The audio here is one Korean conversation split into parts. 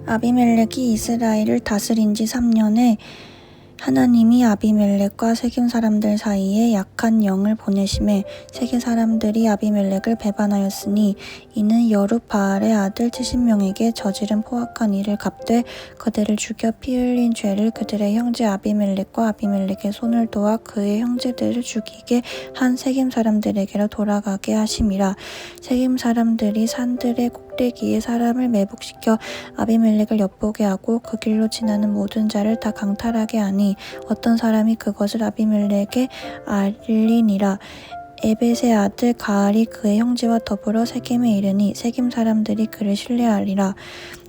아비멜렉이 이스라엘을 다스린 지 3년에 하나님이 아비멜렉과 세겜 사람들 사이에 약한 영을 보내심에 세겜 사람들이 아비멜렉을 배반하였으니 이는 여룻바알의 아들 70명에게 저지른 포악한 일을 갚되 그들을 죽여 피 흘린 죄를 그들의 형제 아비멜렉과 아비멜렉의 손을 도와 그의 형제들을 죽이게 한 세겜 사람들에게로 돌아가게 하심이라. 세겜 사람들이 산들의 꼭대기에 사람을 매복시켜 아비멜렉을 엿보게 하고 그 길로 지나는 모든 자를 다 강탈하게 하니 어떤 사람이 그것을 아비멜렉에 알리니라. 에벳의 아들 가알이 그의 형제와 더불어 세겜에 이르니 세겜 사람들이 그를 신뢰하리라.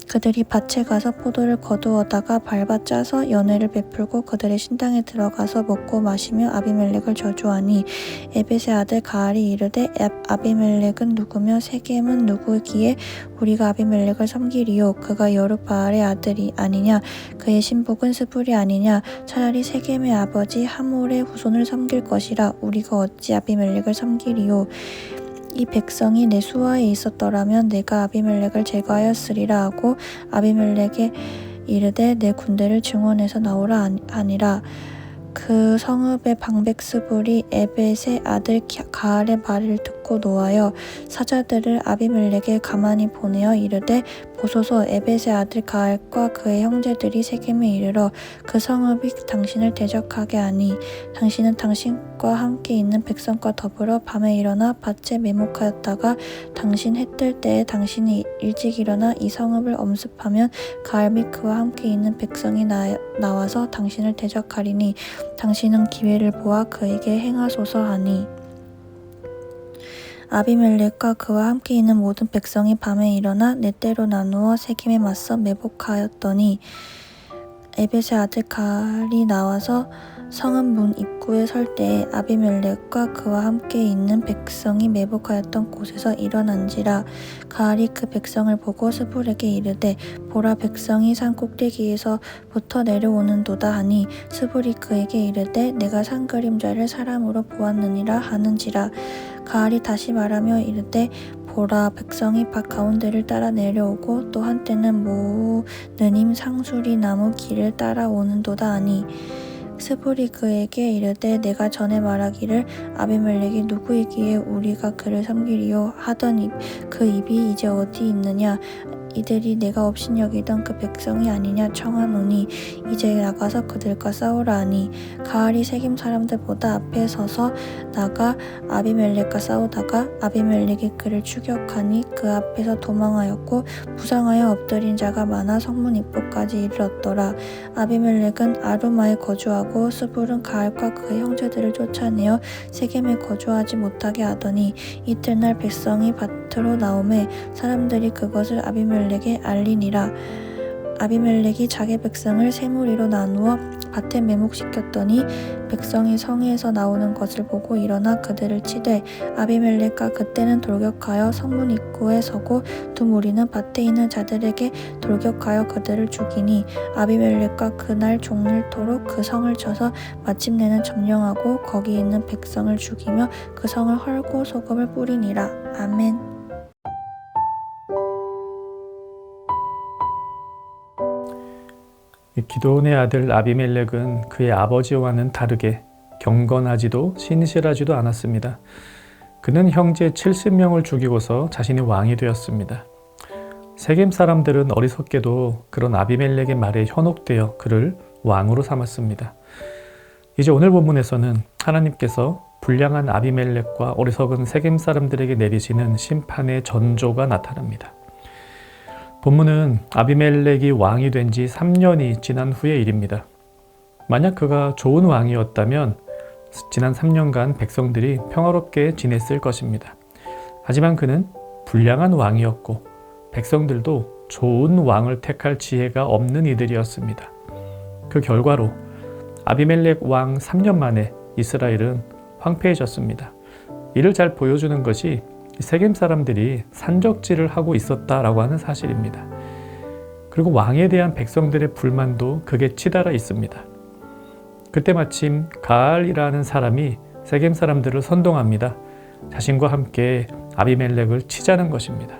그들이 밭에 가서 포도를 거두어다가 밟아 짜서 연회를 베풀고 그들의 신당에 들어가서 먹고 마시며 아비멜렉을 저주하니 에벳의 아들 가알이 이르되 아비멜렉은 누구며 세겜은 누구기에 우리가 아비멜렉을 섬기리요. 그가 여룻바알의 아들이 아니냐. 그의 신복은 스불이 아니냐. 차라리 세겜의 아버지 하몰의 후손을 섬길 것이라. 우리가 어찌 아비멜렉을 섬기리요. 이 백성이 내 수하에 있었더라면 내가 아비멜렉을 제거하였으리라 하고 아비멜렉에 이르되 내 군대를 증원해서 나오라 하니라. 그 성읍의 방백 스불이 에벳의 아들 가알의 말을 듣고 노하여 사자들을 아비멜렉에 가만히 보내어 이르되 보소서, 에벳의 아들 가알과 그의 형제들이 세겜에 이르러 그 성읍이 당신을 대적하게 하니 당신은 당신과 함께 있는 백성과 더불어 밤에 일어나 밭에 매목하였다가 당신 해 뜰 때에 당신이 일찍 일어나 이 성읍을 엄습하면 가알 및 그와 함께 있는 백성이 나와서 당신을 대적하리니 당신은 기회를 보아 그에게 행하소서 하니 아비멜렉과 그와 함께 있는 모든 백성이 밤에 일어나 네 때로 나누어 세겜에 맞서 매복하였더니 에벳의 아들 가알이 나와서 성읍 문 입구에 설 때에 아비멜렉과 그와 함께 있는 백성이 매복하였던 곳에서 일어난지라. 가알이 그 백성을 보고 스불에게 이르되 보라, 백성이 산 꼭대기에서부터 내려오는도다 하니 스불이 그에게 이르되 내가 산 그림자를 사람으로 보았느니라 하는지라. 가알이 다시 말하며 이르되 보라, 백성이 밭 가운데를 따라 내려오고 또 한때는 모느님 상수리 나무 길을 따라 오는도다 하니 스불이 그에게 이르되 내가 전에 말하기를 아비멜렉이 누구이기에 우리가 그를 섬기리요 하던 그 입이 이제 어디 있느냐. 이들이 내가 업신여기던 그 백성이 아니냐 청하노니 이제 나가서 그들과 싸우라 하니 가알이 세겜 사람들보다 앞에 서서 나가 아비멜렉과 싸우다가 아비멜렉이 그를 추격하니 그 앞에서 도망하였고 부상하여 엎드린 자가 많아 성문 입구까지 이르렀더라. 아비멜렉은 아루마에 거주하고 스불은 가알과 그의 형제들을 쫓아내어 세겜에 거주하지 못하게 하더니 이튿날 백성이 밭으로 나오매 사람들이 그것을 아비멜렉에 알리니라. 아비멜렉이 자기 백성을 세 무리로 나누어 밭에 매목시켰더니 백성이 성에서 나오는 것을 보고 일어나 그들을 치되 아비멜렉과 그때는 돌격하여 성문 입구에 서고 두 무리는 밭에 있는 자들에게 돌격하여 그들을 죽이니 아비멜렉과 그날 종일토록 그 성을 쳐서 마침내는 점령하고 거기 있는 백성을 죽이며 그 성을 헐고 소금을 뿌리니라. 아멘. 기드온의 아들 아비멜렉은 그의 아버지와는 다르게 경건하지도 신실하지도 않았습니다. 그는 형제 70명을 죽이고서 자신이 왕이 되었습니다. 세겜 사람들은 어리석게도 그런 아비멜렉의 말에 현혹되어 그를 왕으로 삼았습니다. 이제 오늘 본문에서는 하나님께서 불량한 아비멜렉과 어리석은 세겜 사람들에게 내리시는 심판의 전조가 나타납니다. 본문은 아비멜렉이 왕이 된 지 3년이 지난 후의 일입니다. 만약 그가 좋은 왕이었다면 지난 3년간 백성들이 평화롭게 지냈을 것입니다. 하지만 그는 불량한 왕이었고 백성들도 좋은 왕을 택할 지혜가 없는 이들이었습니다. 그 결과로 아비멜렉 왕 3년 만에 이스라엘은 황폐해졌습니다. 이를 잘 보여주는 것이 세겜 사람들이 산적질을 하고 있었다라고 하는 사실입니다. 그리고 왕에 대한 백성들의 불만도 극에 치달아 있습니다. 그때 마침 가알이라는 사람이 세겜 사람들을 선동합니다. 자신과 함께 아비멜렉을 치자는 것입니다.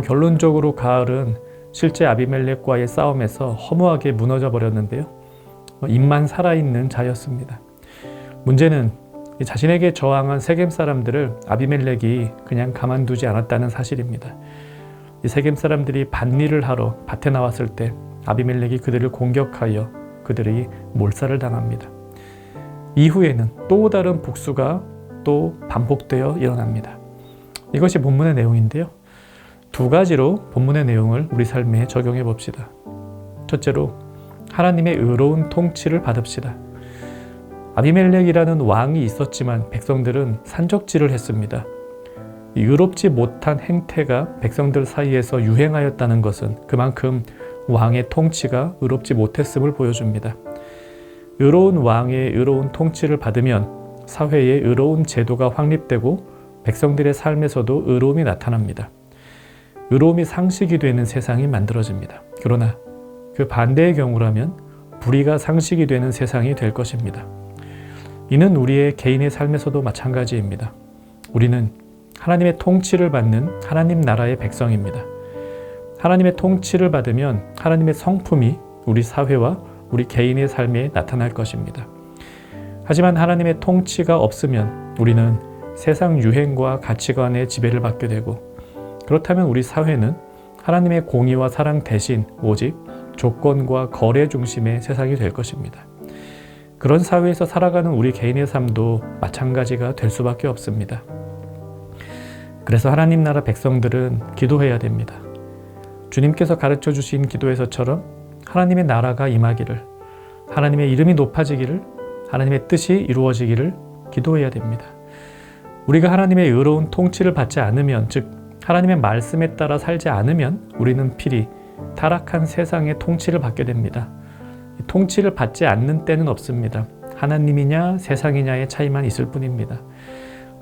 결론적으로 가알은 실제 아비멜렉과의 싸움에서 허무하게 무너져 버렸는데요. 입만 살아있는 자였습니다. 문제는 자신에게 저항한 세겜 사람들을 아비멜렉이 그냥 가만두지 않았다는 사실입니다. 이 세겜 사람들이 밭일을 하러 밭에 나왔을 때 아비멜렉이 그들을 공격하여 그들이 몰살을 당합니다. 이후에는 또 다른 복수가 또 반복되어 일어납니다. 이것이 본문의 내용인데요. 두 가지로 본문의 내용을 우리 삶에 적용해 봅시다. 첫째로 하나님의 의로운 통치를 받읍시다. 아비멜렉이라는 왕이 있었지만 백성들은 산적질을 했습니다. 이 의롭지 못한 행태가 백성들 사이에서 유행하였다는 것은 그만큼 왕의 통치가 의롭지 못했음을 보여줍니다. 의로운 왕의 의로운 통치를 받으면 사회에 의로운 제도가 확립되고 백성들의 삶에서도 의로움이 나타납니다. 의로움이 상식이 되는 세상이 만들어집니다. 그러나 그 반대의 경우라면 불의가 상식이 되는 세상이 될 것입니다. 이는 우리의 개인의 삶에서도 마찬가지입니다. 우리는 하나님의 통치를 받는 하나님 나라의 백성입니다. 하나님의 통치를 받으면 하나님의 성품이 우리 사회와 우리 개인의 삶에 나타날 것입니다. 하지만 하나님의 통치가 없으면 우리는 세상 유행과 가치관의 지배를 받게 되고, 그렇다면 우리 사회는 하나님의 공의와 사랑 대신 오직 조건과 거래 중심의 세상이 될 것입니다. 그런 사회에서 살아가는 우리 개인의 삶도 마찬가지가 될 수밖에 없습니다. 그래서 하나님 나라 백성들은 기도해야 됩니다. 주님께서 가르쳐 주신 기도에서처럼 하나님의 나라가 임하기를, 하나님의 이름이 높아지기를, 하나님의 뜻이 이루어지기를 기도해야 됩니다. 우리가 하나님의 의로운 통치를 받지 않으면, 즉 하나님의 말씀에 따라 살지 않으면 우리는 필히 타락한 세상의 통치를 받게 됩니다. 통치를 받지 않는 때는 없습니다. 하나님이냐 세상이냐의 차이만 있을 뿐입니다.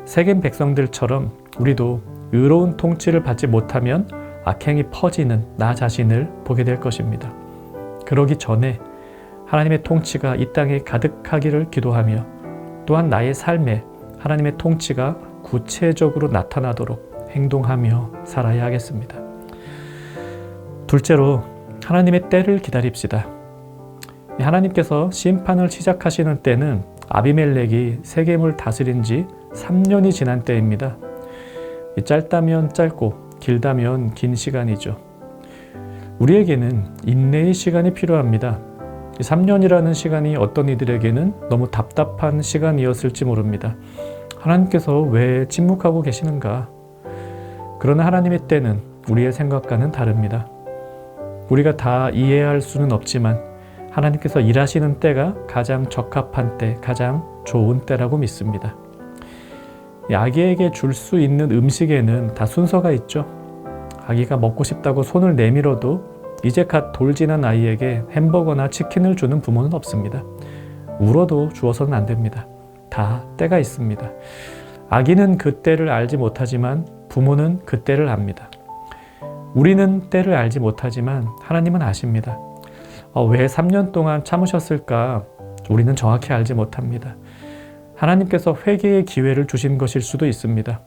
세겜 백성들처럼 우리도 의로운 통치를 받지 못하면 악행이 퍼지는 나 자신을 보게 될 것입니다. 그러기 전에 하나님의 통치가 이 땅에 가득하기를 기도하며, 또한 나의 삶에 하나님의 통치가 구체적으로 나타나도록 행동하며 살아야 하겠습니다. 둘째로 하나님의 때를 기다립시다. 하나님께서 심판을 시작하시는 때는 아비멜렉이 세겜을 다스린 지 3년이 지난 때입니다. 짧다면 짧고 길다면 긴 시간이죠. 우리에게는 인내의 시간이 필요합니다. 3년이라는 시간이 어떤 이들에게는 너무 답답한 시간이었을지 모릅니다. 하나님께서 왜 침묵하고 계시는가? 그러나 하나님의 때는 우리의 생각과는 다릅니다. 우리가 다 이해할 수는 없지만 하나님께서 일하시는 때가 가장 적합한 때, 가장 좋은 때라고 믿습니다. 아기에게 줄 수 있는 음식에는 다 순서가 있죠. 아기가 먹고 싶다고 손을 내밀어도 이제 갓 돌진한 아이에게 햄버거나 치킨을 주는 부모는 없습니다. 울어도 주어서는 안 됩니다. 다 때가 있습니다. 아기는 그 때를 알지 못하지만 부모는 그 때를 압니다. 우리는 때를 알지 못하지만 하나님은 아십니다. 왜 3년 동안 참으셨을까? 우리는 정확히 알지 못합니다. 하나님께서 회개의 기회를 주신 것일 수도 있습니다.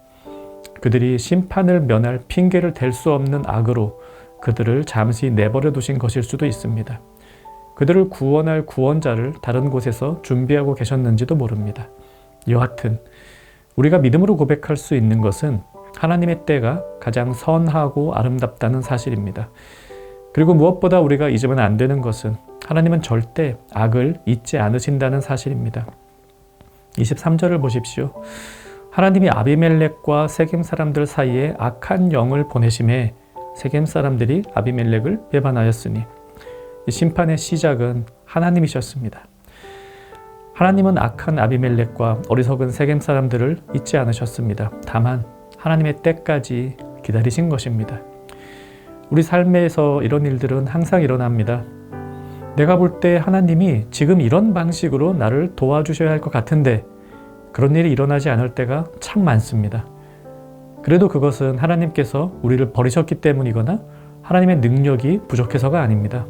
그들이 심판을 면할 핑계를 댈 수 없는 악으로 그들을 잠시 내버려 두신 것일 수도 있습니다. 그들을 구원할 구원자를 다른 곳에서 준비하고 계셨는지도 모릅니다. 여하튼 우리가 믿음으로 고백할 수 있는 것은 하나님의 때가 가장 선하고 아름답다는 사실입니다. 그리고 무엇보다 우리가 잊으면 안 되는 것은 하나님은 절대 악을 잊지 않으신다는 사실입니다. 23절을 보십시오. 하나님이 아비멜렉과 세겜 사람들 사이에 악한 영을 보내심에 세겜 사람들이 아비멜렉을 배반하였으니, 이 심판의 시작은 하나님이셨습니다. 하나님은 악한 아비멜렉과 어리석은 세겜 사람들을 잊지 않으셨습니다. 다만 하나님의 때까지 기다리신 것입니다. 우리 삶에서 이런 일들은 항상 일어납니다. 내가 볼 때 하나님이 지금 이런 방식으로 나를 도와주셔야 할 것 같은데 그런 일이 일어나지 않을 때가 참 많습니다. 그래도 그것은 하나님께서 우리를 버리셨기 때문이거나 하나님의 능력이 부족해서가 아닙니다.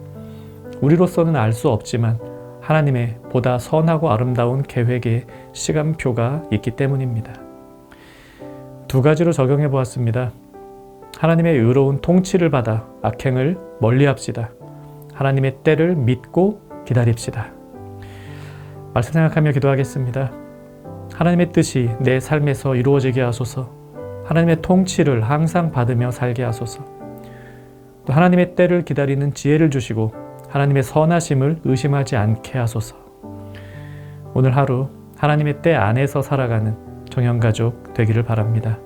우리로서는 알 수 없지만 하나님의 보다 선하고 아름다운 계획의 시간표가 있기 때문입니다. 두 가지로 적용해 보았습니다. 하나님의 의로운 통치를 받아 악행을 멀리합시다. 하나님의 때를 믿고 기다립시다. 말씀 생각하며 기도하겠습니다. 하나님의 뜻이 내 삶에서 이루어지게 하소서. 하나님의 통치를 항상 받으며 살게 하소서. 또 하나님의 때를 기다리는 지혜를 주시고 하나님의 선하심을 의심하지 않게 하소서. 오늘 하루 하나님의 때 안에서 살아가는 정영가족 되기를 바랍니다.